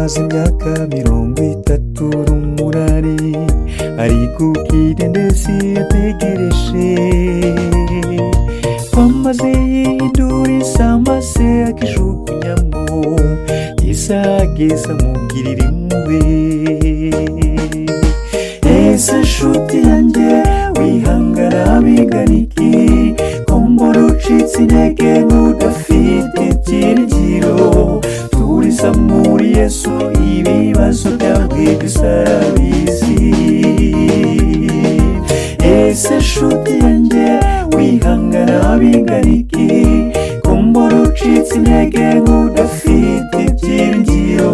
amaze imyaka 38 ari ku kidendezi yategereje kwamaze yihinduriza amase akijugunyamo yisageza mugirira impuhwe. Ese nshuti yanjye wihangana bingana iki ko mbona ucitse intege nk'udafite ibyiringiro? Turiza muri Yesu ibibazo byawe byose arabizi. Ese nshuti yanjye wihangana bingana iki ko mbona ucitse intege nk'udafite ibyiringiro?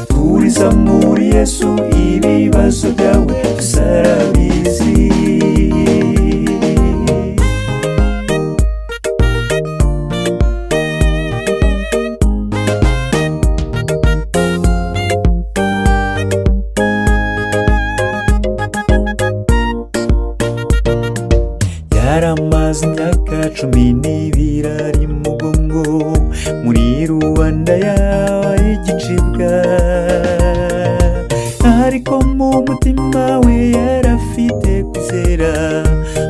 Turiza muri Yesu ibibazo byawe byose arabizi. Yaramaze imyaka 12 ari mu gongo muri Rwanda yabaye igicibwa, ariko mu mutima we yarafite kwizera,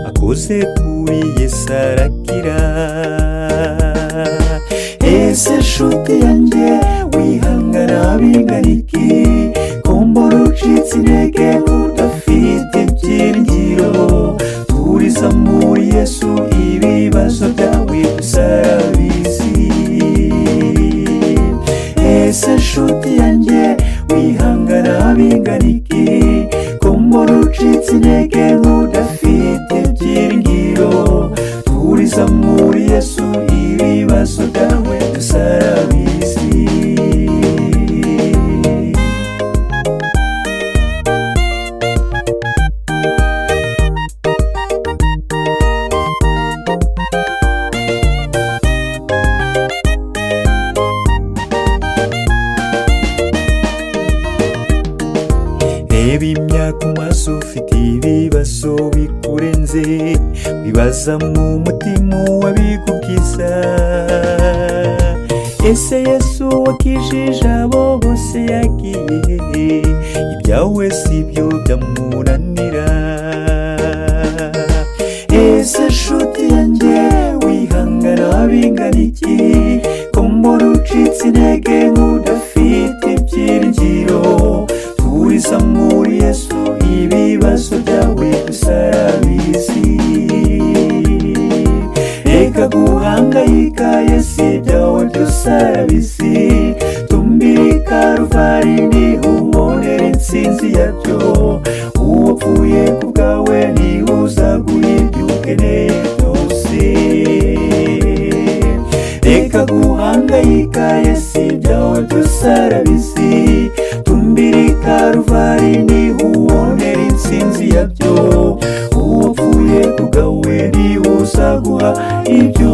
akoze kuri Yesu arakira. Ese nshuti yanjye wihangana bingana iki ko mbona ucitse intege nk'udafite ibyiringiro? Turiza muri Yesu ibibazo byawe byose arabizi. Ese nshuti yanjye wihangana bingana iki ko mbona ucitse intege nk'udafite ibyiringiro? Turiza muri Yesu ibibazo byawe byose arabizi. Reba imyaka umaze ufite ibibazo bikurenze, wibaza mu mutima wabigukiza. Ese Yesu wakijije abo bose yagiye, ibyawe sibyo byamunanira? Ese nshuti yanjye wihangana bingana iki ko mbona ucitse intege nk'udafite ibyiringiro? Turiza muri Yesu ibibazo byawe byose arabizi. Reka guhangayika, Yesu ibyawe byose arabizi. Tumbira i Karuvali niho ubonera intsinzi yabyo. Uwapfuye ku bwawe niwe uzaguha ibyo ukeneye byose. Reka guhangayika, Yesu ibyawe byose arabizi. Tumbira i Karuvali niho ubonera intsinzi yabyo. Uwapfuye ku bwawe niwe uzaguha ibyo